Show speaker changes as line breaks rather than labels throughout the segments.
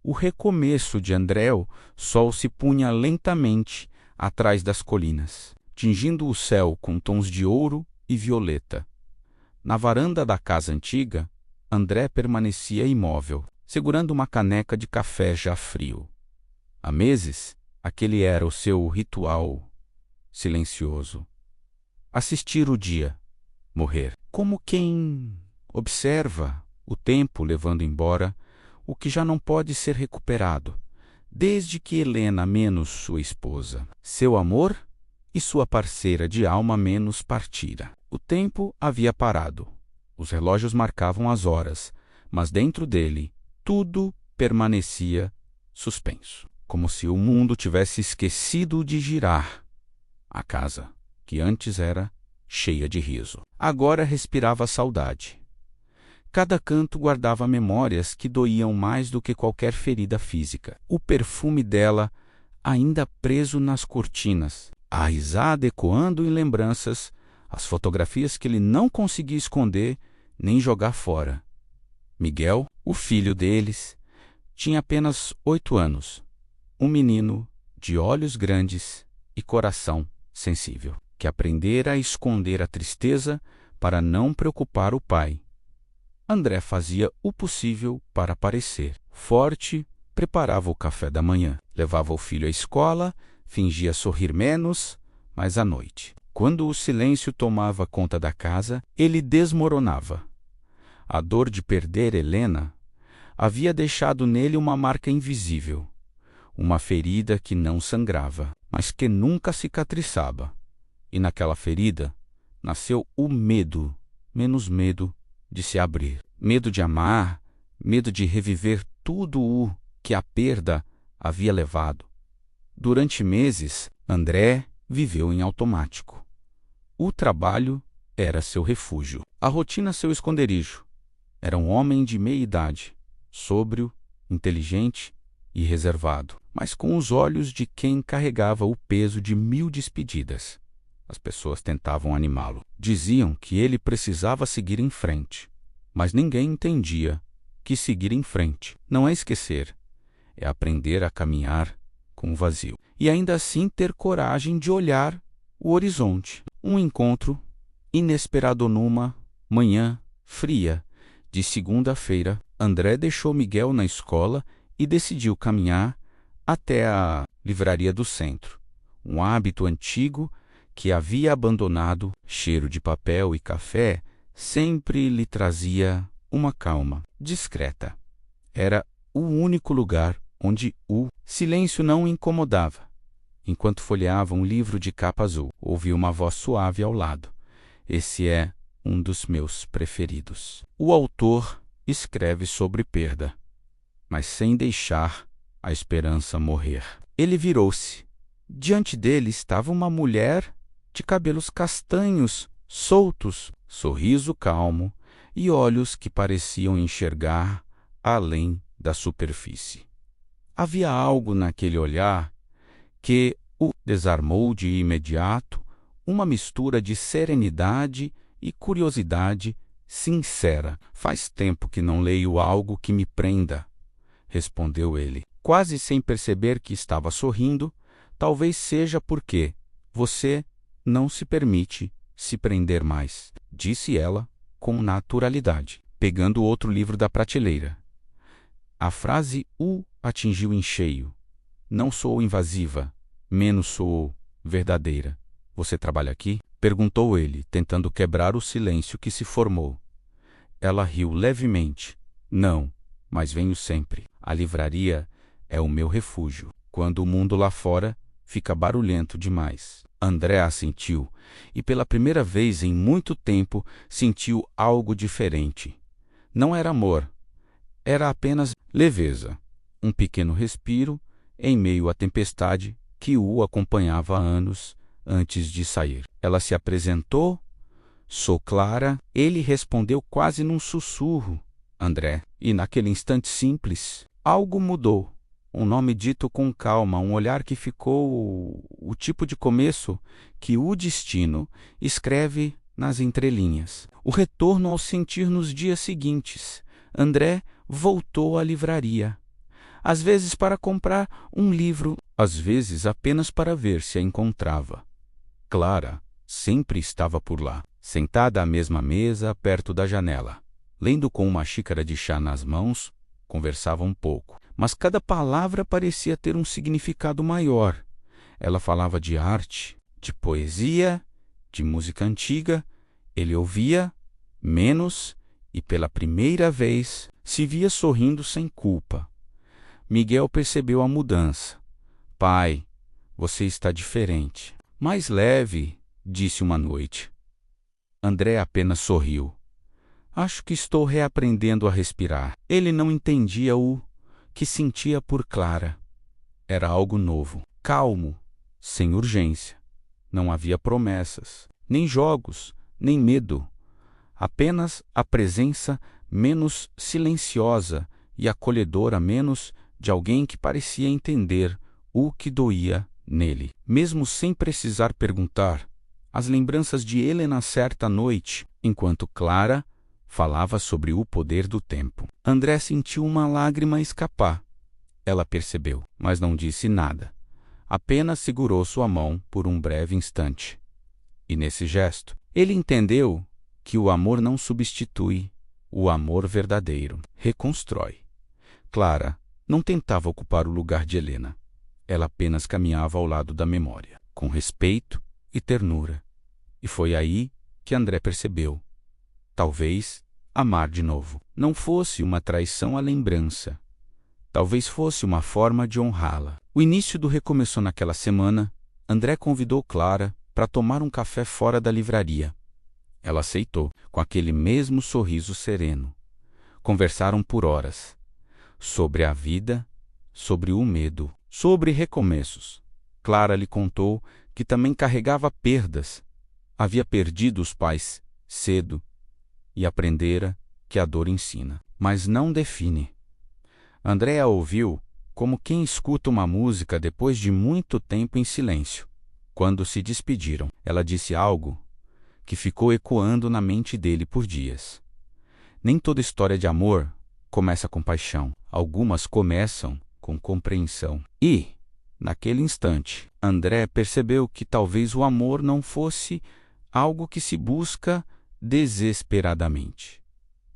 O recomeço de André, o sol se punha lentamente atrás das colinas, tingindo o céu com tons de ouro e violeta. Na varanda da casa antiga, André permanecia imóvel, segurando uma caneca de café já frio. Há meses, aquele era o seu ritual silencioso. Assistir o dia morrer, como quem observa o tempo levando embora o que já não pode ser recuperado, desde que Helena menos sua esposa, seu amor e sua parceira de alma menos partira. O tempo havia parado. Os relógios marcavam as horas, mas dentro dele tudo permanecia suspenso, como se o mundo tivesse esquecido de girar. A casa, que antes era cheia de riso, agora respirava saudade. Cada canto guardava memórias que doíam mais do que qualquer ferida física. O perfume dela ainda preso nas cortinas, a risada ecoando em lembranças, as fotografias que ele não conseguia esconder nem jogar fora. Miguel, o filho deles, tinha apenas 8 anos, um menino de olhos grandes e coração sensível, que aprendera a esconder a tristeza para não preocupar o pai. André fazia o possível para parecer forte, preparava o café da manhã, levava o filho à escola, fingia sorrir menos, mas à noite, quando o silêncio tomava conta da casa, ele desmoronava. A dor de perder Helena havia deixado nele uma marca invisível, uma ferida que não sangrava, mas que nunca cicatrizava. E naquela ferida nasceu o medo, menos medo de se abrir, medo de amar, medo de reviver tudo o que a perda havia levado. Durante meses, André viveu em automático. O trabalho era seu refúgio, a rotina seu esconderijo. Era um homem de meia idade, sóbrio, inteligente e reservado, mas com os olhos de quem carregava o peso de 1000 despedidas. As pessoas tentavam animá-lo. Diziam que ele precisava seguir em frente, mas ninguém entendia que seguir em frente não é esquecer, é aprender a caminhar com o vazio. E ainda assim ter coragem de olhar o horizonte. Um encontro inesperado numa manhã fria de segunda-feira. André deixou Miguel na escola e decidiu caminhar até a livraria do centro. Um hábito antigo que havia abandonado, cheiro de papel e café, sempre lhe trazia uma calma discreta. Era o único lugar onde o silêncio não o incomodava. Enquanto folheava um livro de capa azul, ouvi uma voz suave ao lado. Esse é um dos meus preferidos. O autor escreve sobre perda, mas sem deixar a esperança morrer. Ele virou-se. Diante dele estava uma mulher de cabelos castanhos, soltos, sorriso calmo e olhos que pareciam enxergar além da superfície. Havia algo naquele olhar que o desarmou de imediato, uma mistura de serenidade e curiosidade sincera. Faz tempo que não leio algo que me prenda, respondeu ele, quase sem perceber que estava sorrindo. Talvez seja porque você não se permite se prender mais, disse ela com naturalidade, pegando outro livro da prateleira. A frase o atingiu em cheio. Não sou invasiva, menos sou verdadeira. Você trabalha aqui? Perguntou ele, tentando quebrar o silêncio que se formou. Ela riu levemente. Não, mas venho sempre. A livraria é o meu refúgio, quando o mundo lá fora fica barulhento demais. André assentiu, e pela primeira vez em muito tempo sentiu algo diferente. Não era amor, era apenas leveza, um pequeno respiro em meio à tempestade que o acompanhava há anos antes de sair. Ela se apresentou. Sou Clara. Ele respondeu quase num sussurro. André. E naquele instante simples, algo mudou. Um nome dito com calma, um olhar que ficou o tipo de começo que o destino escreve nas entrelinhas. O retorno ao sentir nos dias seguintes. André voltou à livraria. às vezes para comprar um livro, às vezes apenas para ver se a encontrava. Clara sempre estava por lá, sentada à mesma mesa, perto da janela. Lendo com uma xícara de chá nas mãos, conversava um pouco, mas cada palavra parecia ter um significado maior. Ela falava de arte, de poesia, de música antiga. Ele ouvia menos e, pela primeira vez, se via sorrindo sem culpa. Miguel percebeu a mudança. Pai, você está diferente. Mais leve, disse uma noite. André apenas sorriu. Acho que estou reaprendendo a respirar. Ele não entendia o que sentia por Clara. Era algo novo, calmo, sem urgência. Não havia promessas, nem jogos, nem medo. Apenas a presença menos silenciosa e acolhedora, menos de alguém que parecia entender o que doía nele. Mesmo sem precisar perguntar, as lembranças de Helena certa noite, enquanto Clara falava sobre o poder do tempo. André sentiu uma lágrima escapar. Ela percebeu, mas não disse nada. Apenas segurou sua mão por um breve instante. E nesse gesto, ele entendeu que o amor não substitui, o amor verdadeiro reconstrói. Clara não tentava ocupar o lugar de Helena. Ela apenas caminhava ao lado da memória, com respeito e ternura. E foi aí que André percebeu. Talvez amar de novo não fosse uma traição à lembrança. Talvez fosse uma forma de honrá-la. O início do recomeço naquela semana, André convidou Clara para tomar um café fora da livraria. Ela aceitou, com aquele mesmo sorriso sereno. Conversaram por horas. Sobre a vida, sobre o medo, sobre recomeços. Clara lhe contou que também carregava perdas. Havia perdido os pais cedo e aprendera que a dor ensina, mas não define. André a ouviu como quem escuta uma música depois de muito tempo em silêncio. Quando se despediram, ela disse algo que ficou ecoando na mente dele por dias. Nem toda história de amor começa com paixão. Algumas começam com compreensão. E, naquele instante, André percebeu que talvez o amor não fosse algo que se busca desesperadamente.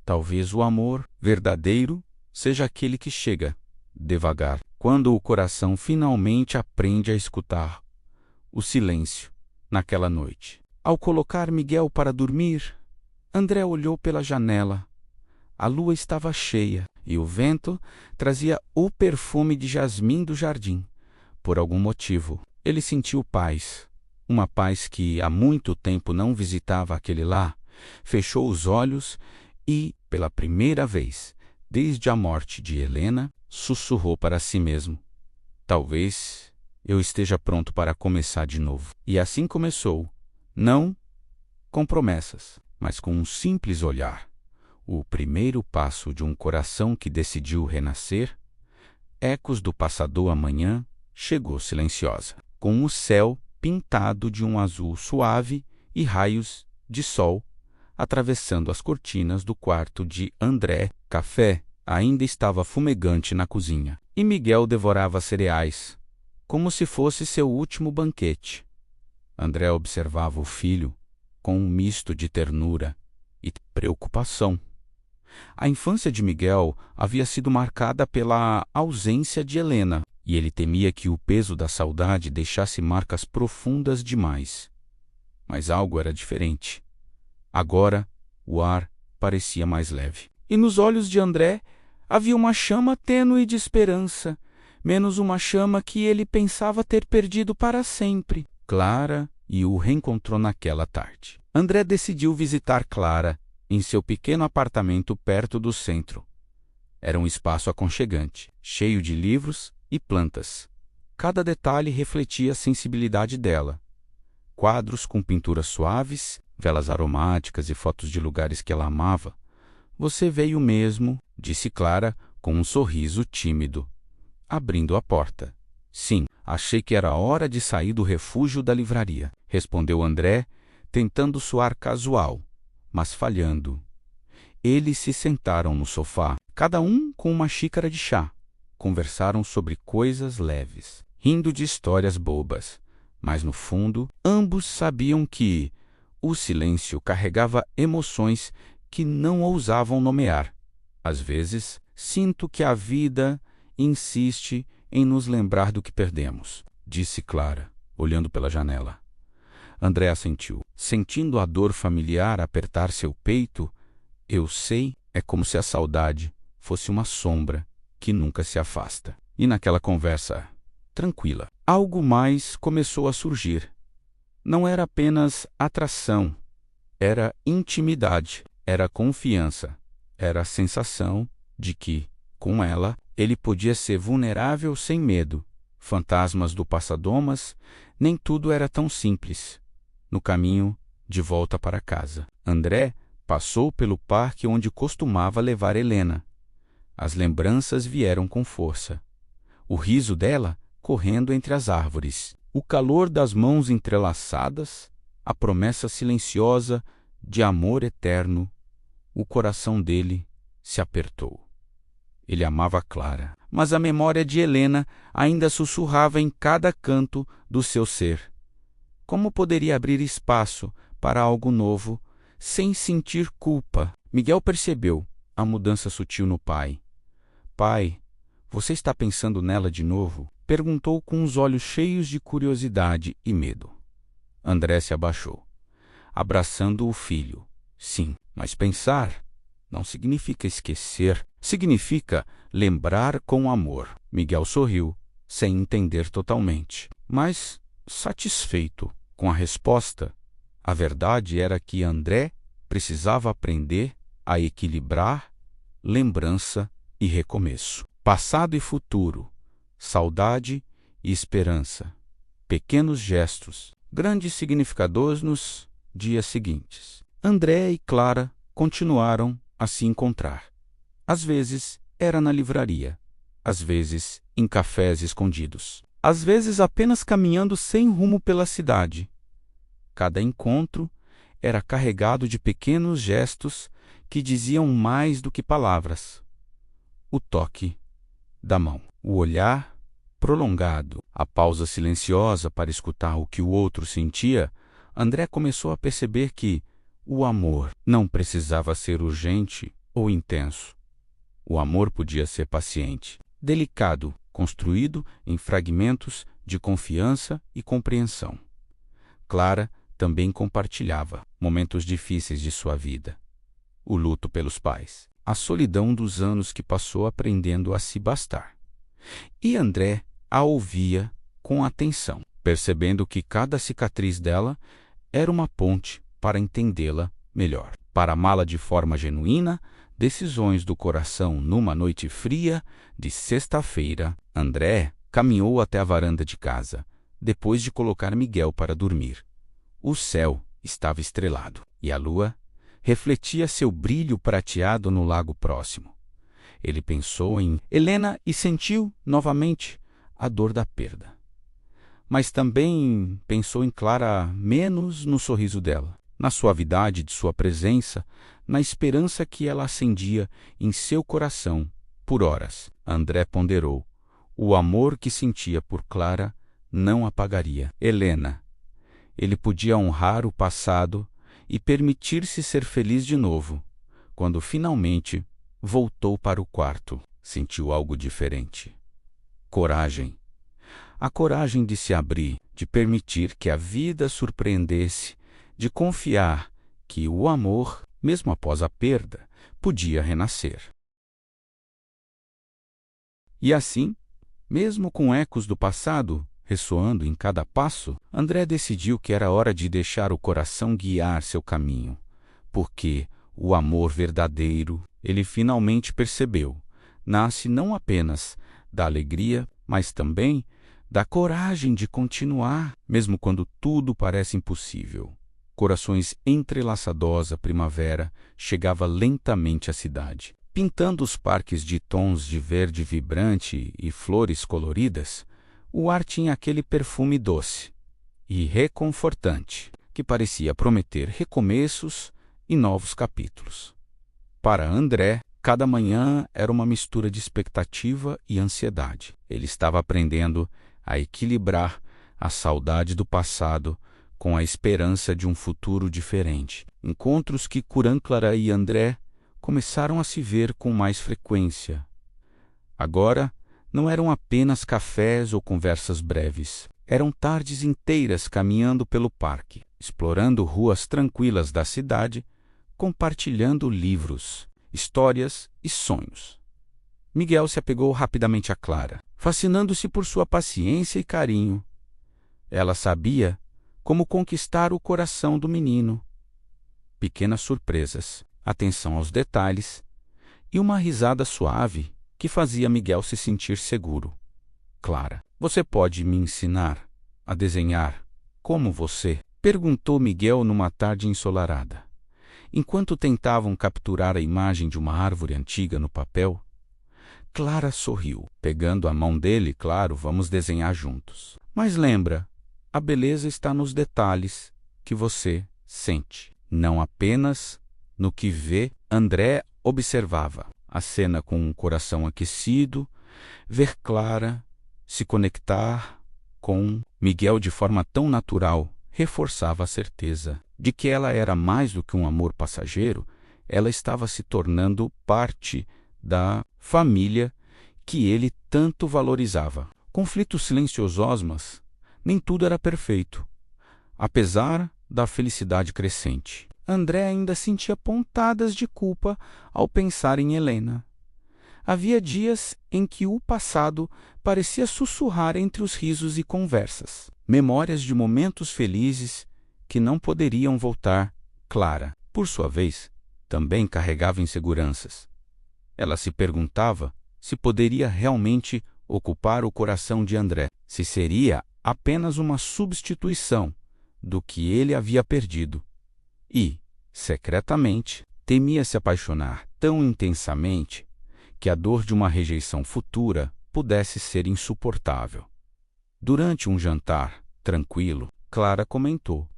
Talvez o amor verdadeiro seja aquele que chega devagar, quando o coração finalmente aprende a escutar o silêncio naquela noite. Ao colocar Miguel para dormir, André olhou pela janela. A lua estava cheia e o vento trazia o perfume de jasmim do jardim. Por algum motivo, ele sentiu paz, uma paz que há muito tempo não visitava aquele lar. Fechou os olhos e, pela primeira vez, desde a morte de Helena, sussurrou para si mesmo: talvez eu esteja pronto para começar de novo. E assim começou, não com promessas, mas com um simples olhar. O primeiro passo de um coração que decidiu renascer. Ecos do passador amanhã chegou silenciosa, com o céu pintado de um azul suave e raios de sol atravessando as cortinas do quarto de André. Café ainda estava fumegante na cozinha, e Miguel devorava cereais, como se fosse seu último banquete. André observava o filho com um misto de ternura e preocupação. A infância de Miguel havia sido marcada pela ausência de Helena, e ele temia que o peso da saudade deixasse marcas profundas demais. Mas algo era diferente. Agora, o ar parecia mais leve. E nos olhos de André havia uma chama tênue de esperança, menos uma chama que ele pensava ter perdido para sempre. Clara e o reencontrou naquela tarde. André decidiu visitar Clara em seu pequeno apartamento perto do centro. Era um espaço aconchegante, cheio de livros e plantas. Cada detalhe refletia a sensibilidade dela. Quadros com pinturas suaves, velas aromáticas e fotos de lugares que ela amava. Você veio mesmo, disse Clara com um sorriso tímido, abrindo a porta. Sim, achei que era hora de sair do refúgio da livraria, respondeu André, tentando soar casual, mas falhando. Eles se sentaram no sofá, cada um com uma xícara de chá. conversaram sobre coisas leves, rindo de histórias bobas, mas no fundo, ambos sabiam que o silêncio carregava emoções que não ousavam nomear. Às vezes, sinto que a vida insiste em nos lembrar do que perdemos, disse Clara, olhando pela janela. André assentiu. Sentindo a dor familiar apertar seu peito, eu sei, é como se a saudade fosse uma sombra que nunca se afasta. E naquela conversa tranquila, algo mais começou a surgir. Não era apenas atração, era intimidade, era confiança, era a sensação de que, com ela, ele podia ser vulnerável sem medo. Fantasmas do passadomas, nem tudo era tão simples. No caminho de volta para casa, André passou pelo parque onde costumava levar Helena. As lembranças vieram com força. O riso dela correndo entre as árvores, o calor das mãos entrelaçadas, a promessa silenciosa de amor eterno. O coração dele se apertou. Ele amava Clara, mas a memória de Helena ainda sussurrava em cada canto do seu ser. Como poderia abrir espaço para algo novo sem sentir culpa? Miguel percebeu a mudança sutil no pai. Pai, você está pensando nela de novo? Perguntou com os olhos cheios de curiosidade e medo. André se abaixou, abraçando o filho. Sim, mas pensar não significa esquecer, significa lembrar com amor. Miguel sorriu, sem entender totalmente, mas satisfeito com a resposta. A verdade era que André precisava aprender a equilibrar lembrança e recomeço, passado e futuro, saudade e esperança, pequenos gestos, grandes significadores nos dias seguintes. André e Clara continuaram a se encontrar. Às vezes era na livraria, às vezes em cafés escondidos, às vezes apenas caminhando sem rumo pela cidade. Cada encontro era carregado de pequenos gestos que diziam mais do que palavras. O toque da mão, o olhar prolongado, a pausa silenciosa para escutar o que o outro sentia. André começou a perceber que o amor não precisava ser urgente ou intenso. O amor podia ser paciente, delicado, construído em fragmentos de confiança e compreensão. Clara também compartilhava momentos difíceis de sua vida. O luto pelos pais, a solidão dos anos que passou aprendendo a se bastar. E André a ouvia com atenção, percebendo que cada cicatriz dela era uma ponte para entendê-la melhor, para amá-la de forma genuína. Decisões do coração numa noite fria de sexta-feira. André caminhou até a varanda de casa, depois de colocar Miguel para dormir. O céu estava estrelado, e a lua refletia seu brilho prateado no lago próximo. Ele pensou em Helena e sentiu, novamente, a dor da perda. Mas também pensou em Clara, menos no sorriso dela, na suavidade de sua presença, na esperança que ela acendia em seu coração por horas. André ponderou. O amor que sentia por Clara não apagaria Helena. Ele podia honrar o passado e permitir-se ser feliz de novo. Quando finalmente voltou para o quarto, sentiu algo diferente. Coragem. A coragem de se abrir, de permitir que a vida surpreendesse, de confiar que o amor, mesmo após a perda, podia renascer. E assim, mesmo com ecos do passado ressoando em cada passo, André decidiu que era hora de deixar o coração guiar seu caminho, porque o amor verdadeiro, ele finalmente percebeu, nasce não apenas da alegria, mas também da coragem de continuar, mesmo quando tudo parece impossível. Corações entrelaçados, a primavera chegava lentamente à cidade, pintando os parques de tons de verde vibrante e flores coloridas. O ar tinha aquele perfume doce e reconfortante que parecia prometer recomeços e novos capítulos. Para André, Cada manhã era uma mistura de expectativa e ansiedade. Ele estava aprendendo a equilibrar a saudade do passado com a esperança de um futuro diferente. Encontros que Curanclara e André começaram a se ver com mais frequência. Agora, não eram apenas cafés ou conversas breves. Eram tardes inteiras caminhando pelo parque, explorando ruas tranquilas da cidade, compartilhando livros, histórias e sonhos. Miguel se apegou rapidamente a Clara, fascinando-se por sua paciência e carinho. Ela sabia como conquistar o coração do menino. Pequenas surpresas, atenção aos detalhes e uma risada suave que fazia Miguel se sentir seguro. Clara, você pode me ensinar a desenhar como você? Perguntou Miguel numa tarde ensolarada, enquanto tentavam capturar a imagem de uma árvore antiga no papel. Clara sorriu. Pegando a mão dele, claro, vamos desenhar juntos. Mas lembra, a beleza está nos detalhes que você sente, não apenas no que vê. André observava a cena com um coração aquecido, ver Clara se conectar com Miguel de forma tão natural reforçava a certeza de que ela era mais do que um amor passageiro. Ela estava se tornando parte da família que ele tanto valorizava. Conflitos silenciosos, mas nem tudo era perfeito. Apesar da felicidade crescente, André ainda sentia pontadas de culpa ao pensar em Helena. Havia dias em que o passado parecia sussurrar entre os risos e conversas, memórias de momentos felizes que não poderiam voltar. Clara, por sua vez, também carregava inseguranças. Ela se perguntava se poderia realmente ocupar o coração de André, se seria apenas uma substituição do que ele havia perdido. E, secretamente, temia se apaixonar tão intensamente que a dor de uma rejeição futura pudesse ser insuportável. Durante um jantar tranquilo, Clara comentou: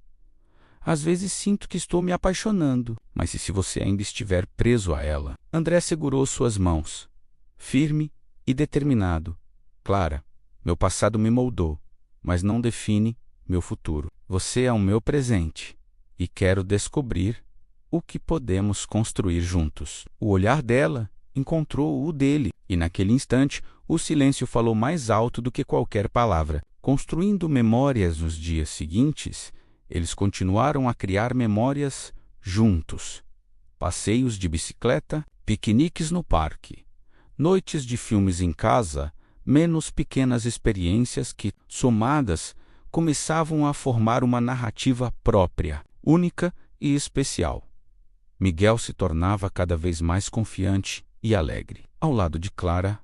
às vezes sinto que estou me apaixonando, mas e se você ainda estiver preso a ela? André segurou suas mãos, firme e determinado. Clara, meu passado me moldou, mas não define meu futuro. Você é o meu presente e quero descobrir o que podemos construir juntos. O olhar dela encontrou o dele, e naquele instante o silêncio falou mais alto do que qualquer palavra. Construindo memórias nos dias seguintes, eles continuaram a criar memórias juntos. Passeios de bicicleta, piqueniques no parque, noites de filmes em casa, menos pequenas experiências que, somadas, começavam a formar uma narrativa própria, única e especial. Miguel se tornava cada vez mais confiante e alegre. Ao lado de Clara,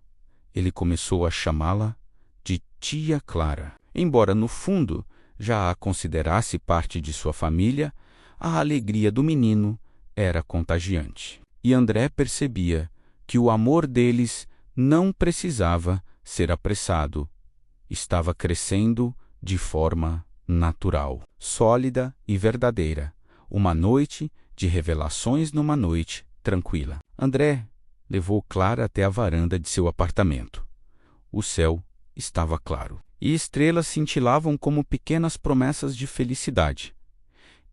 ele começou a chamá-la de Tia Clara. Embora, no fundo, já a considerasse parte de sua família, a alegria do menino era contagiante. E André percebia que o amor deles não precisava ser apressado. Estava crescendo de forma natural, sólida e verdadeira. Uma noite de revelações numa noite tranquila. André levou Clara até a varanda de seu apartamento. O céu estava claro e estrelas cintilavam como pequenas promessas de felicidade.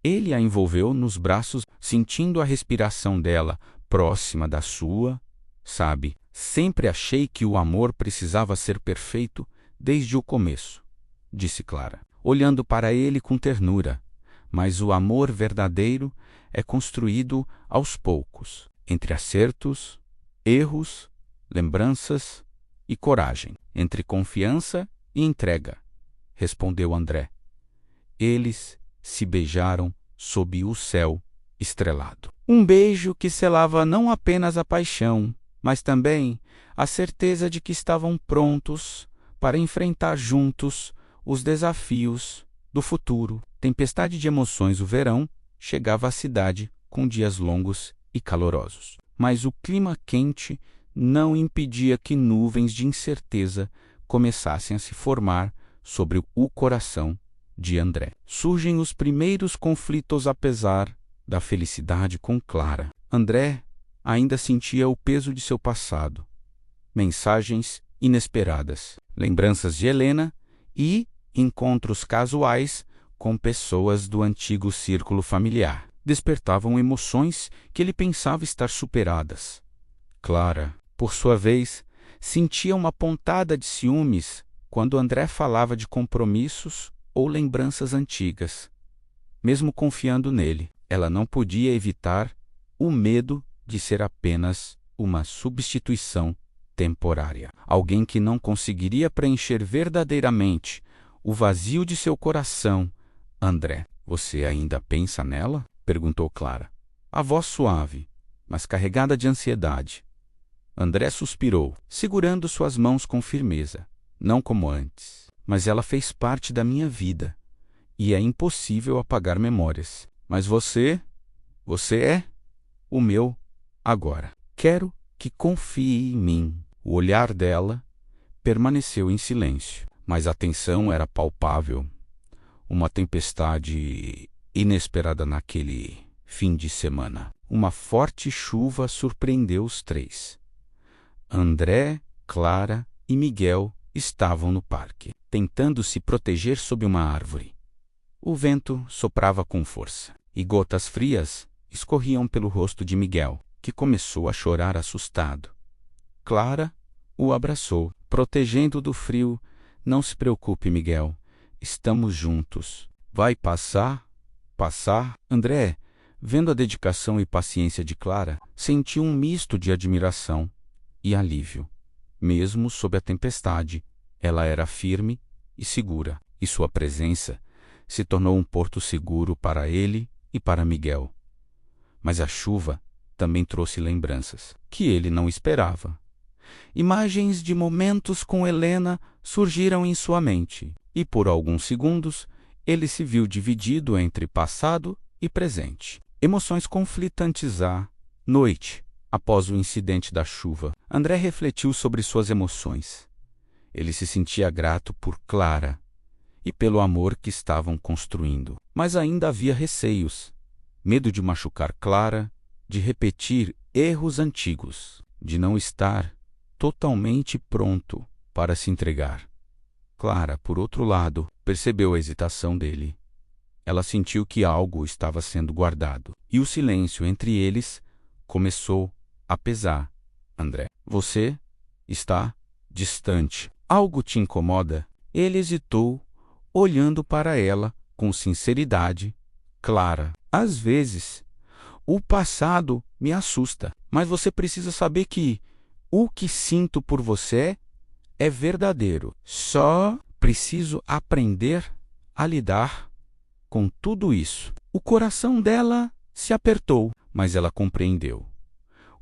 Ele a envolveu nos braços, sentindo a respiração dela próxima da sua. Sabe, sempre achei que o amor precisava ser perfeito desde o começo, disse Clara, olhando para ele com ternura. Mas o amor verdadeiro é construído aos poucos, entre acertos, erros, lembranças e coragem, entre confiança e entrega, respondeu André. Eles se beijaram sob o céu estrelado. Um beijo que selava não apenas a paixão, mas também a certeza de que estavam prontos para enfrentar juntos os desafios do futuro. Tempestade de emoções. O verão chegava à cidade com dias longos e calorosos. Mas o clima quente não impedia que nuvens de incerteza começassem a se formar sobre o coração de André. Surgem os primeiros conflitos apesar da felicidade com Clara. André ainda sentia o peso de seu passado. Mensagens inesperadas, lembranças de Helena e encontros casuais com pessoas do antigo círculo familiar despertavam emoções que ele pensava estar superadas. Clara, por sua vez, sentia uma pontada de ciúmes quando André falava de compromissos ou lembranças antigas. Mesmo confiando nele, ela não podia evitar o medo de ser apenas uma substituição temporária. Alguém que não conseguiria preencher verdadeiramente o vazio de seu coração. André, você ainda pensa nela? Perguntou Clara. A voz suave, mas carregada de ansiedade. André suspirou, segurando suas mãos com firmeza. Não como antes, mas ela fez parte da minha vida, e é impossível apagar memórias. Mas você é o meu agora. Quero que confie em mim. O olhar dela permaneceu em silêncio, mas a tensão era palpável. Uma tempestade inesperada naquele fim de semana. Uma forte chuva surpreendeu os três. André, Clara e Miguel estavam no parque, tentando se proteger sob uma árvore. O vento soprava com força, e gotas frias escorriam pelo rosto de Miguel, que começou a chorar assustado. Clara o abraçou, protegendo-o do frio. Não se preocupe, Miguel. Estamos juntos. Vai passar? André, vendo a dedicação e paciência de Clara, sentiu um misto de admiração e alívio. Mesmo sob a tempestade, ela era firme e segura, e sua presença se tornou um porto seguro para ele e para Miguel. Mas a chuva também trouxe lembranças que ele não esperava. Imagens de momentos com Helena surgiram em sua mente, e por alguns segundos ele se viu dividido entre passado e presente. Emoções conflitantes à noite. Após o incidente da chuva, André refletiu sobre suas emoções. Ele se sentia grato por Clara e pelo amor que estavam construindo, mas ainda havia receios. Medo de machucar Clara, de repetir erros antigos, de não estar totalmente pronto para se entregar. Clara, por outro lado, percebeu a hesitação dele. Ela sentiu que algo estava sendo guardado, e o silêncio entre eles começou a pesar. André, você está distante. Algo te incomoda? Ele hesitou, olhando para ela com sinceridade. Clara, às vezes, o passado me assusta, mas você precisa saber que o que sinto por você é verdadeiro. Só preciso aprender a lidar com tudo isso. O coração dela se apertou, mas ela compreendeu.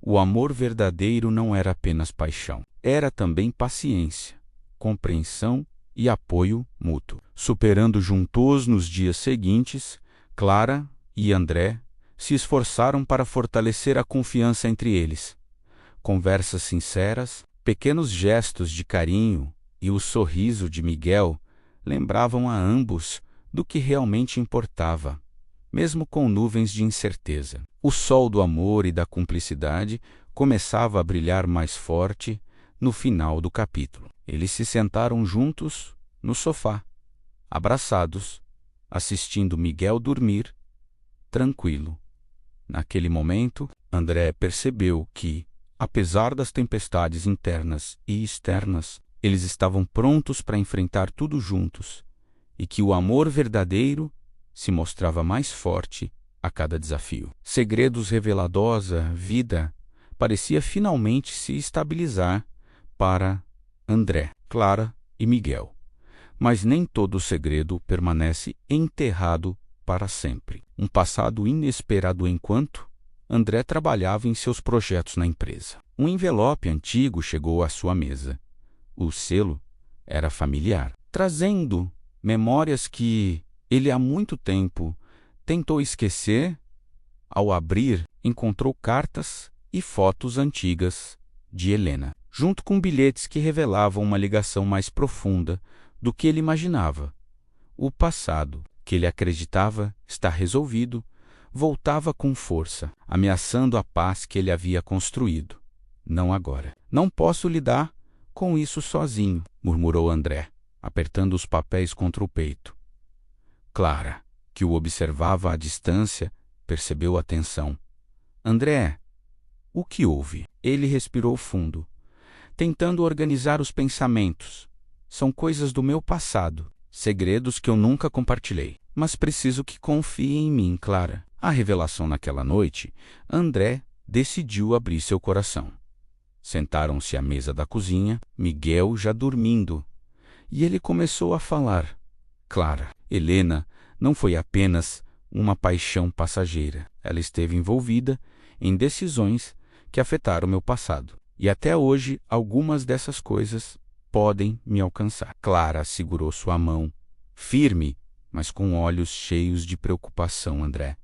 O amor verdadeiro não era apenas paixão, era também paciência, compreensão e apoio mútuo. Superando juntos nos dias seguintes, Clara e André se esforçaram para fortalecer a confiança entre eles. Conversas sinceras, pequenos gestos de carinho e o sorriso de Miguel lembravam a ambos do que realmente importava, mesmo com nuvens de incerteza. O sol do amor e da cumplicidade começava a brilhar mais forte no final do capítulo. Eles se sentaram juntos no sofá, abraçados, assistindo Miguel dormir, tranquilo. Naquele momento, André percebeu que, apesar das tempestades internas e externas, eles estavam prontos para enfrentar tudo juntos, e que o amor verdadeiro se mostrava mais forte a cada desafio. Segredos reveladosa vida parecia finalmente se estabilizar para André, Clara e Miguel. Mas nem todo segredo permanece enterrado para sempre. Um passado inesperado enquanto André trabalhava em seus projetos na empresa. Um envelope antigo chegou à sua mesa. O selo era familiar, trazendo memórias que ele há muito tempo tentou esquecer. Ao abrir, encontrou cartas e fotos antigas de Helena, junto com bilhetes que revelavam uma ligação mais profunda do que ele imaginava. O passado, que ele acreditava estar resolvido, voltava com força, ameaçando a paz que ele havia construído. Não agora. Não posso lidar com isso sozinho, murmurou André, apertando os papéis contra o peito. Clara, que o observava à distância, percebeu a tensão. André, o que houve? Ele respirou fundo, tentando organizar os pensamentos. São coisas do meu passado, segredos que eu nunca compartilhei. Mas preciso que confie em mim, Clara. A revelação naquela noite, André decidiu abrir seu coração. Sentaram-se à mesa da cozinha, Miguel já dormindo, e ele começou a falar. Clara, Helena não foi apenas uma paixão passageira. Ela esteve envolvida em decisões que afetaram meu passado. E até hoje, algumas dessas coisas podem me alcançar. Clara segurou sua mão, firme, mas com olhos cheios de preocupação, André.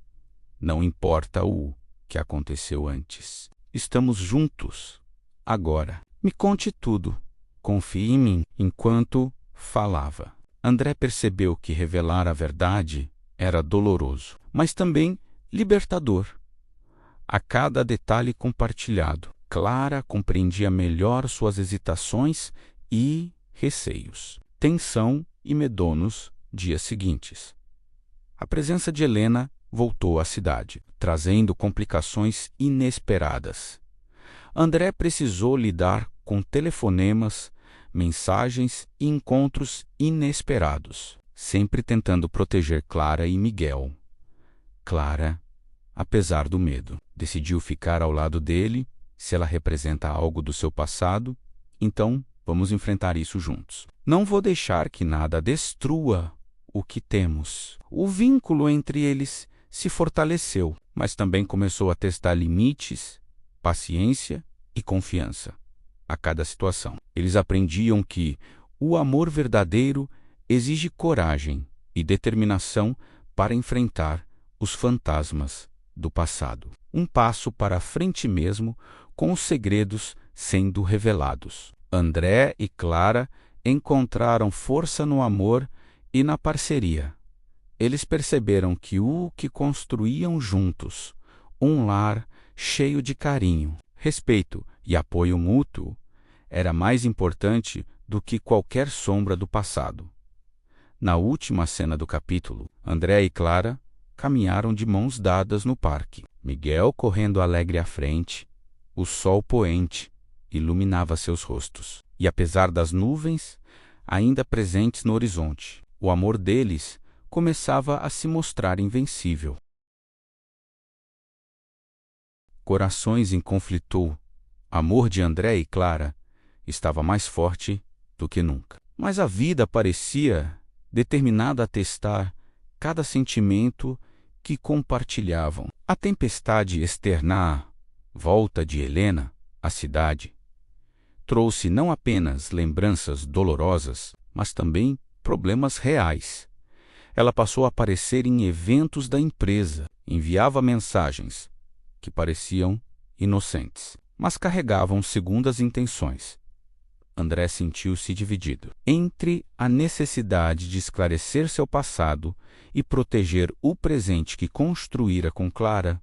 Não importa o que aconteceu antes. Estamos juntos, agora. Me conte tudo. Confie em mim. Enquanto falava, André percebeu que revelar a verdade era doloroso, mas também libertador. A cada detalhe compartilhado, Clara compreendia melhor suas hesitações e receios, tensão e medonos dias seguintes. A presença de Helena voltou à cidade, trazendo complicações inesperadas. André precisou lidar com telefonemas, mensagens e encontros inesperados, sempre tentando proteger Clara e Miguel. Clara, apesar do medo, decidiu ficar ao lado dele. Se ela representa algo do seu passado, então vamos enfrentar isso juntos. Não vou deixar que nada destrua o que temos. O vínculo entre eles se fortaleceu, mas também começou a testar limites, paciência e confiança a cada situação. Eles aprendiam que o amor verdadeiro exige coragem e determinação para enfrentar os fantasmas do passado. Um passo para a frente mesmo, com os segredos sendo revelados. André e Clara encontraram força no amor e na parceria. Eles perceberam que o que construíam juntos, um lar cheio de carinho, respeito e apoio mútuo, era mais importante do que qualquer sombra do passado. Na última cena do capítulo, André e Clara caminharam de mãos dadas no parque. Miguel correndo alegre à frente, o sol poente iluminava seus rostos. E apesar das nuvens ainda presentes no horizonte, o amor deles começava a se mostrar invencível. Corações em conflito, amor de André e Clara estava mais forte do que nunca. Mas a vida parecia determinada a testar cada sentimento que compartilhavam. A tempestade externa, volta de Helena à cidade, trouxe não apenas lembranças dolorosas, mas também problemas reais. Ela passou a aparecer em eventos da empresa, enviava mensagens que pareciam inocentes, mas carregavam segundas intenções. André sentiu-se dividido entre a necessidade de esclarecer seu passado e proteger o presente que construíra com Clara.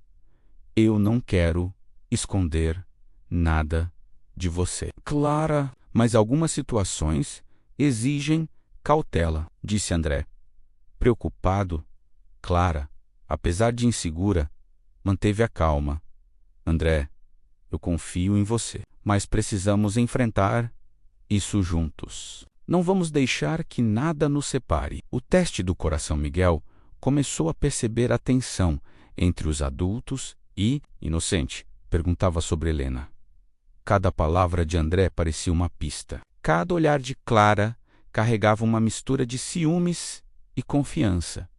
Eu não quero esconder nada de você, Clara, mas algumas situações exigem cautela, disse André. Preocupado, Clara, apesar de insegura, manteve a calma. André, eu confio em você, mas precisamos enfrentar isso juntos. Não vamos deixar que nada nos separe. O teste do coração Miguel começou a perceber a tensão entre os adultos e, inocente, perguntava sobre Helena. Cada palavra de André parecia uma pista. Cada olhar de Clara carregava uma mistura de ciúmes e confiança.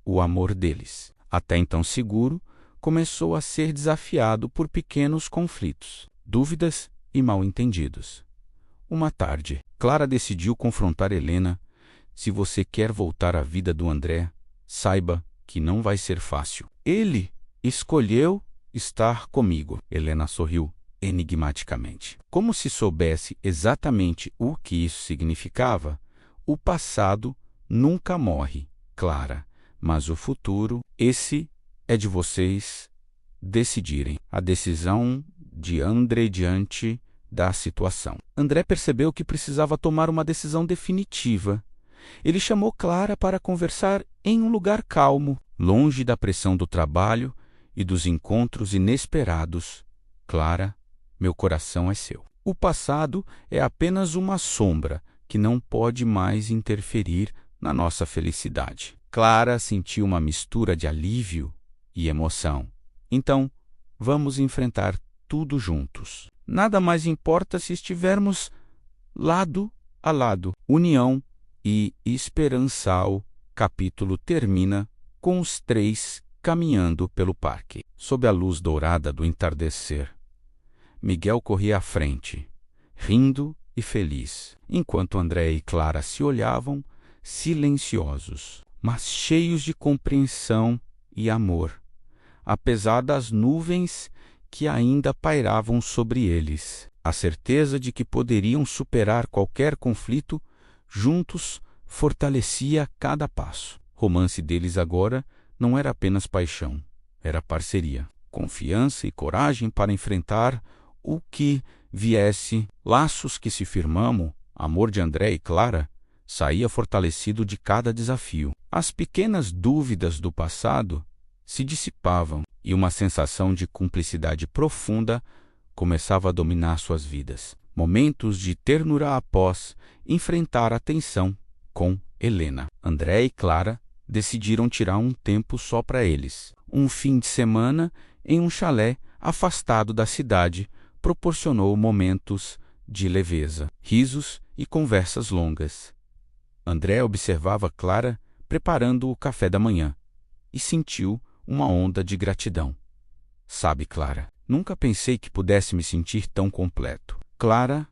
O amor deles, até então seguro, começou a ser desafiado por pequenos conflitos, dúvidas e mal-entendidos. Uma tarde, Clara decidiu confrontar Helena. Se você quer voltar à vida do André, saiba que não vai ser fácil. Ele escolheu estar comigo. Helena sorriu enigmaticamente. Como se soubesse exatamente o que isso significava. O passado nunca morre, Clara, mas o futuro, esse é de vocês decidirem. A decisão de André diante da situação. André percebeu que precisava tomar uma decisão definitiva. Ele chamou Clara para conversar em um lugar calmo, longe da pressão do trabalho e dos encontros inesperados. Clara, meu coração é seu. O passado é apenas uma sombra que não pode mais interferir na nossa felicidade. Clara sentiu uma mistura de alívio e emoção. Então, vamos enfrentar tudo juntos. Nada mais importa se estivermos lado a lado. União e esperançal. Capítulo termina com os três caminhando pelo parque. Sob a luz dourada do entardecer, Miguel corria à frente, rindo e feliz, enquanto André e Clara se olhavam, silenciosos, mas cheios de compreensão e amor, apesar das nuvens que ainda pairavam sobre eles. A certeza de que poderiam superar qualquer conflito juntos fortalecia cada passo. O romance deles agora não era apenas paixão, era parceria, confiança e coragem para enfrentar o que viesse. Laços que se firmam, amor de André e Clara, saía fortalecido de cada desafio. As pequenas dúvidas do passado se dissipavam e uma sensação de cumplicidade profunda começava a dominar suas vidas. Momentos de ternura após enfrentar a tensão com Helena. André e Clara decidiram tirar um tempo só para eles. Um fim de semana em um chalé afastado da cidade proporcionou momentos de leveza, risos e conversas longas. André observava Clara preparando o café da manhã e sentiu uma onda de gratidão. Sabe, Clara, nunca pensei que pudesse me sentir tão completo. Clara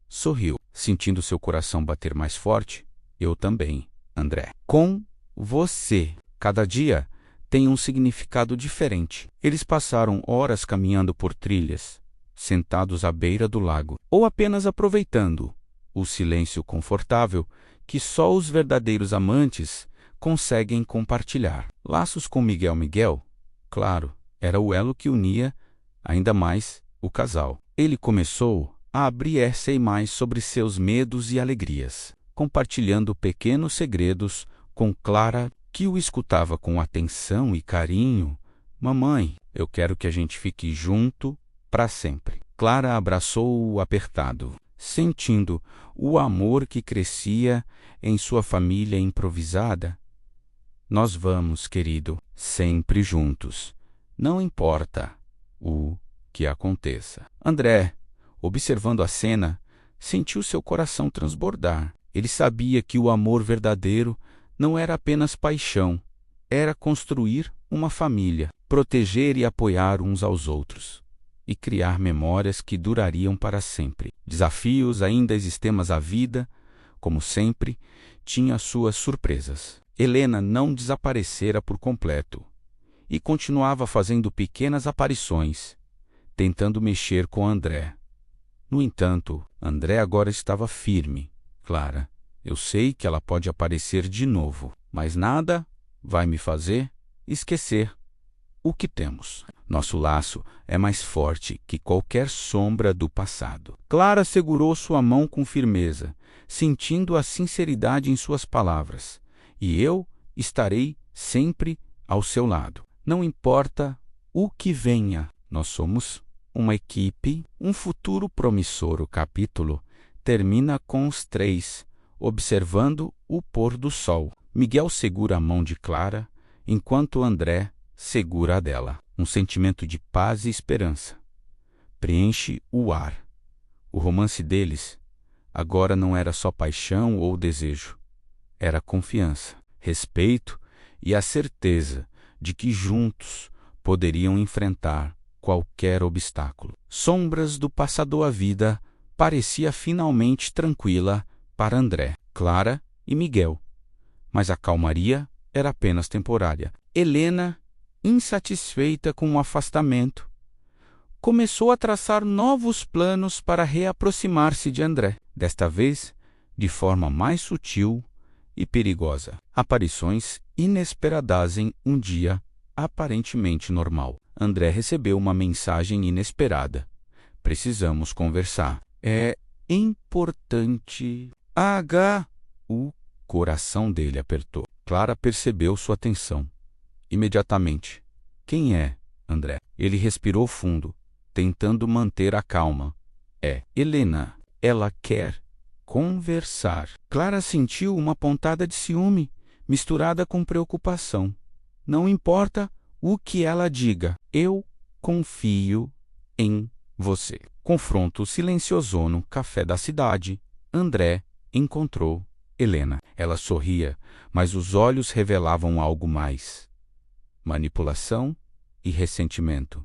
sorriu, sentindo seu coração bater mais forte. Eu também, André. Com você, cada dia tem um significado diferente. Eles passaram horas caminhando por trilhas, sentados à beira do lago, ou apenas aproveitando o silêncio confortável que só os verdadeiros amantes conseguem compartilhar. Laços com Miguel, claro, era o elo que unia ainda mais o casal. Ele começou a abrir-se mais sobre seus medos e alegrias, compartilhando pequenos segredos com Clara, que o escutava com atenção e carinho. Mamãe, eu quero que a gente fique junto para sempre. Clara abraçou-o apertado, sentindo o amor que crescia em sua família improvisada. Nós vamos, querido, sempre juntos. Não importa o que aconteça. André, observando a cena, sentiu seu coração transbordar. Ele sabia que o amor verdadeiro não era apenas paixão, era construir uma família, proteger e apoiar uns aos outros e criar memórias que durariam para sempre. Desafios ainda existentes à vida, como sempre, tinha suas surpresas. Helena não desaparecera por completo e continuava fazendo pequenas aparições, tentando mexer com André. No entanto, André agora estava firme. Clara, eu sei que ela pode aparecer de novo, mas nada vai me fazer esquecer o que temos. Nosso laço é mais forte que qualquer sombra do passado. Clara segurou sua mão com firmeza, sentindo a sinceridade em suas palavras. E eu estarei sempre ao seu lado. Não importa o que venha, nós somos uma equipe. Um futuro promissor. O capítulo termina com os três observando o pôr do sol. Miguel segura a mão de Clara, enquanto André segura a dela. Um sentimento de paz e esperança preenche o ar. O romance deles agora não era só paixão ou desejo. Era confiança, respeito e a certeza de que juntos poderiam enfrentar qualquer obstáculo. Sombras do passado. A vida parecia finalmente tranquila para André, Clara e Miguel, mas a calmaria era apenas temporária. Helena, insatisfeita com o afastamento, começou a traçar novos planos para reaproximar-se de André, desta vez de forma mais sutil e perigosa. Aparições inesperadas em um dia aparentemente normal. André recebeu uma mensagem inesperada. Precisamos conversar. É importante. O coração dele apertou. Clara percebeu sua tensão. Imediatamente. Quem é, André? Ele respirou fundo, tentando manter a calma. É Helena. Ela quer conversar. Clara sentiu uma pontada de ciúme, misturada com preocupação. Não importa o que ela diga, eu confio em você. Confronto silencioso no café da cidade. André encontrou Helena. Ela sorria, mas os olhos revelavam algo mais. Manipulação e ressentimento.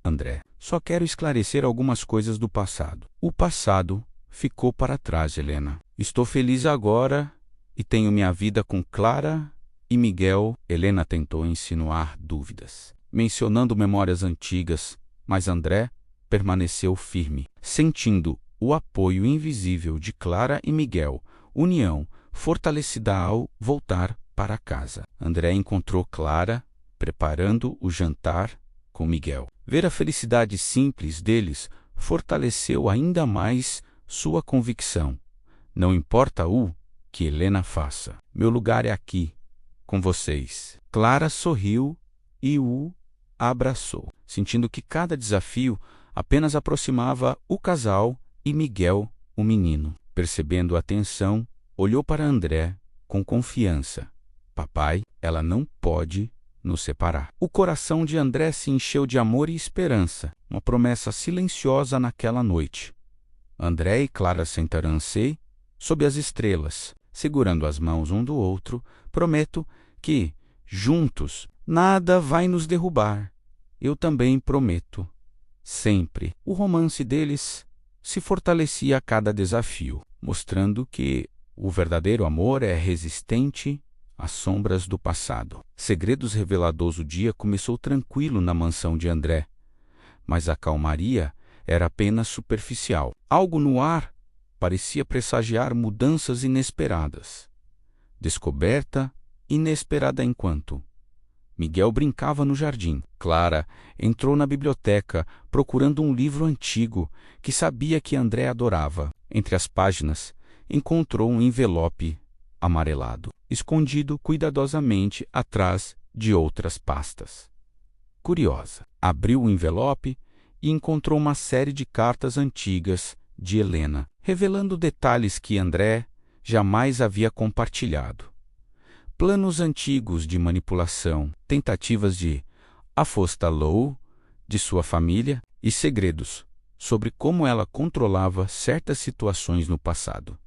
André, só quero esclarecer algumas coisas do passado. O passado ficou para trás, Helena. Estou feliz agora e tenho minha vida com Clara e Miguel. Helena tentou insinuar dúvidas, mencionando memórias antigas, mas André permaneceu firme, sentindo o apoio invisível de Clara e Miguel, união fortalecida ao voltar para casa. André encontrou Clara preparando o jantar com Miguel. Ver a felicidade simples deles fortaleceu ainda mais sua convicção. Não importa o que Helena faça, meu lugar é aqui, com vocês. Clara sorriu e o abraçou, sentindo que cada desafio apenas aproximava o casal e Miguel, o menino. Percebendo a tensão, olhou para André com confiança. Papai, ela não pode nos separar. O coração de André se encheu de amor e esperança, uma promessa silenciosa naquela noite. André e Clara sentaram-se sob as estrelas, segurando as mãos um do outro. Prometo que, juntos, nada vai nos derrubar. Eu também prometo. Sempre. O romance deles se fortalecia a cada desafio, mostrando que o verdadeiro amor é resistente às sombras do passado. Segredos revelados. O dia começou tranquilo na mansão de André, mas a calmaria era apenas superficial. Algo no ar parecia pressagiar mudanças inesperadas. Descoberta inesperada enquanto Miguel brincava no jardim. Clara entrou na biblioteca procurando um livro antigo que sabia que André adorava. Entre as páginas, encontrou um envelope amarelado, escondido cuidadosamente atrás de outras pastas. Curiosa, abriu o envelope e encontrou uma série de cartas antigas de Helena, revelando detalhes que André jamais havia compartilhado. Planos antigos de manipulação, tentativas de afastá-lo de sua família e segredos sobre como ela controlava certas situações no passado.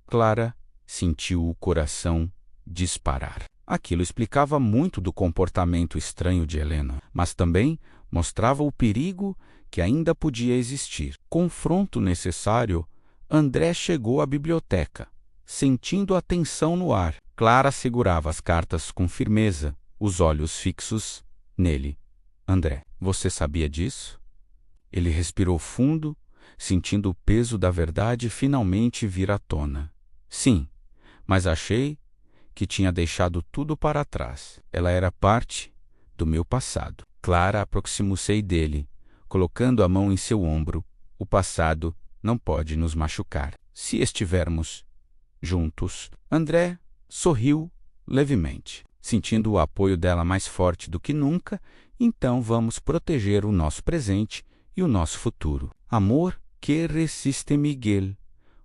Clara sentiu o coração disparar. Aquilo explicava muito do comportamento estranho de Helena, mas também mostrava o perigo que ainda podia existir. Confronto necessário, André chegou à biblioteca, sentindo a tensão no ar. Clara segurava as cartas com firmeza, os olhos fixos nele. André, você sabia disso? Ele respirou fundo, sentindo o peso da verdade finalmente vir à tona. Sim, mas achei que tinha deixado tudo para trás. Ela era parte do meu passado. Clara aproximou-se dele, colocando a mão em seu ombro. O passado não pode nos machucar. Se estivermos juntos. André sorriu levemente, sentindo o apoio dela mais forte do que nunca. Então vamos proteger o nosso presente e o nosso futuro. Amor que resiste. Miguel,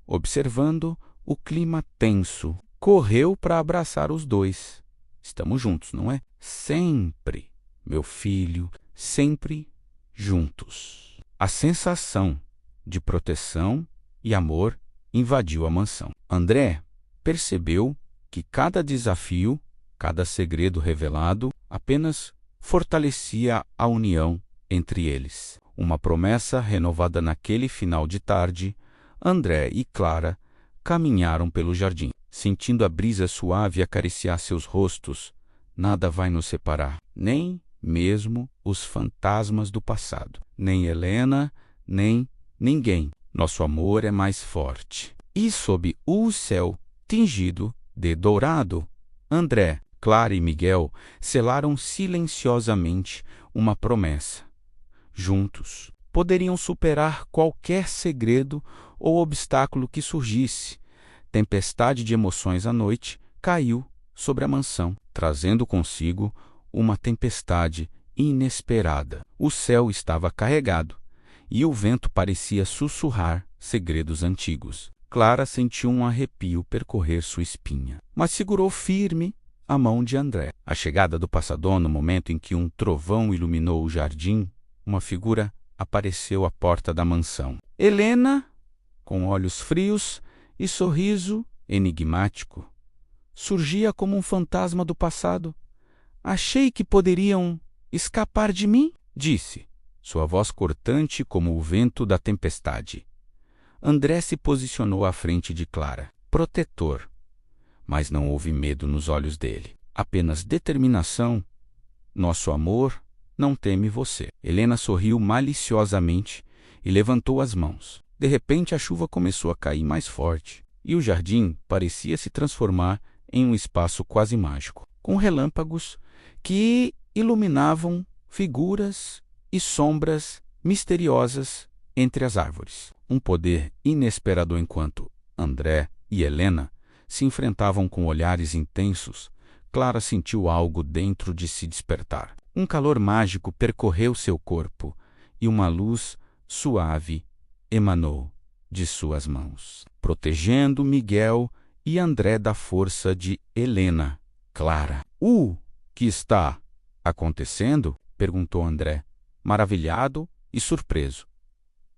observando o clima tenso, correu para abraçar os dois. Estamos juntos, não é? Sempre, meu filho, sempre juntos. A sensação de proteção e amor invadiu a mansão. André percebeu que cada desafio, cada segredo revelado, apenas fortalecia a união entre eles. Uma promessa renovada naquele final de tarde. André e Clara caminharam pelo jardim, sentindo a brisa suave acariciar seus rostos. Nada vai nos separar, nem mesmo os fantasmas do passado, nem Helena, nem ninguém. Nosso amor é mais forte. E sob o céu tingido de dourado, André Clara e Miguel selaram silenciosamente uma promessa. Juntos, poderiam superar qualquer segredo ou obstáculo que surgisse. Tempestade de emoções à noite caiu sobre a mansão, trazendo consigo uma tempestade inesperada. O céu estava carregado e o vento parecia sussurrar segredos antigos. Clara sentiu um arrepio percorrer sua espinha, mas segurou firme a mão de André. A chegada do passador no momento em que um trovão iluminou o jardim, uma figura apareceu à porta da mansão. Helena, com olhos frios e sorriso enigmático, surgia como um fantasma do passado. Achei que poderiam escapar de mim, disse, sua voz cortante como o vento da tempestade. André se posicionou à frente de Clara, protetor, mas não houve medo nos olhos dele, apenas determinação. Nosso amor não teme você. Helena sorriu maliciosamente e levantou as mãos. De repente, a chuva começou a cair mais forte e o jardim parecia se transformar em um espaço quase mágico, com relâmpagos que iluminavam figuras e sombras misteriosas entre as árvores. Um poder inesperado enquanto André e Helena se enfrentavam com olhares intensos. Clara sentiu algo dentro de se despertar. Um calor mágico percorreu seu corpo e uma luz suave emanou de suas mãos, protegendo Miguel e André da força de Helena. Clara. Que está acontecendo? Perguntou André, maravilhado e surpreso.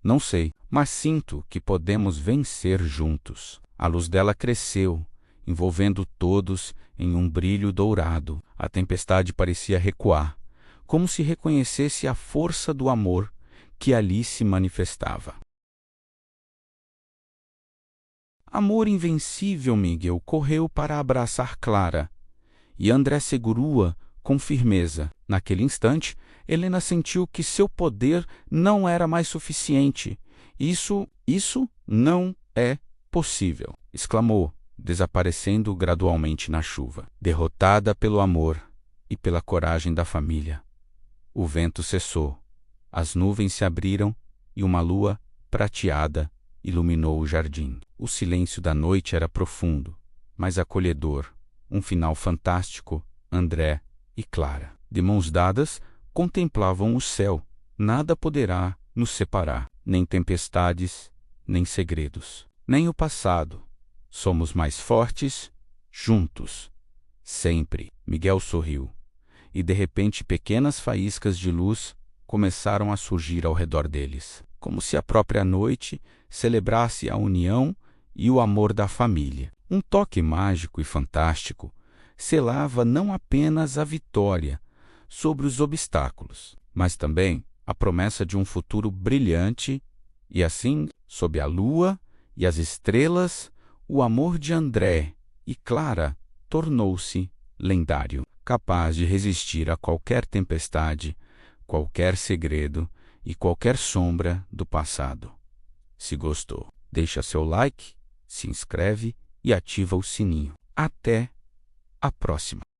Não sei, mas sinto que podemos vencer juntos. A luz dela cresceu, envolvendo todos em um brilho dourado. A tempestade parecia recuar, como se reconhecesse a força do amor que ali se manifestava. Amor invencível, Miguel correu para abraçar Clara, e André segurou-a com firmeza. Naquele instante, Helena sentiu que seu poder não era mais suficiente. Isso não é possível, exclamou, desaparecendo gradualmente na chuva. Derrotada pelo amor e pela coragem da família, o vento cessou, as nuvens se abriram e uma lua prateada iluminou o jardim. O silêncio da noite era profundo, mas acolhedor. Um final fantástico. André e Clara, de mãos dadas, contemplavam o céu. Nada poderá nos separar, nem tempestades, nem segredos, nem o passado. Somos mais fortes juntos, sempre. Miguel sorriu, e de repente pequenas faíscas de luz começaram a surgir ao redor deles, como se a própria noite celebrasse a união e o amor da família. Um toque mágico e fantástico selava não apenas a vitória sobre os obstáculos, mas também a promessa de um futuro brilhante, e assim, sob a lua e as estrelas, o amor de André e Clara tornou-se lendário, capaz de resistir a qualquer tempestade, qualquer segredo e qualquer sombra do passado. Se gostou, deixa seu like, se inscreve e ativa o sininho. Até a próxima!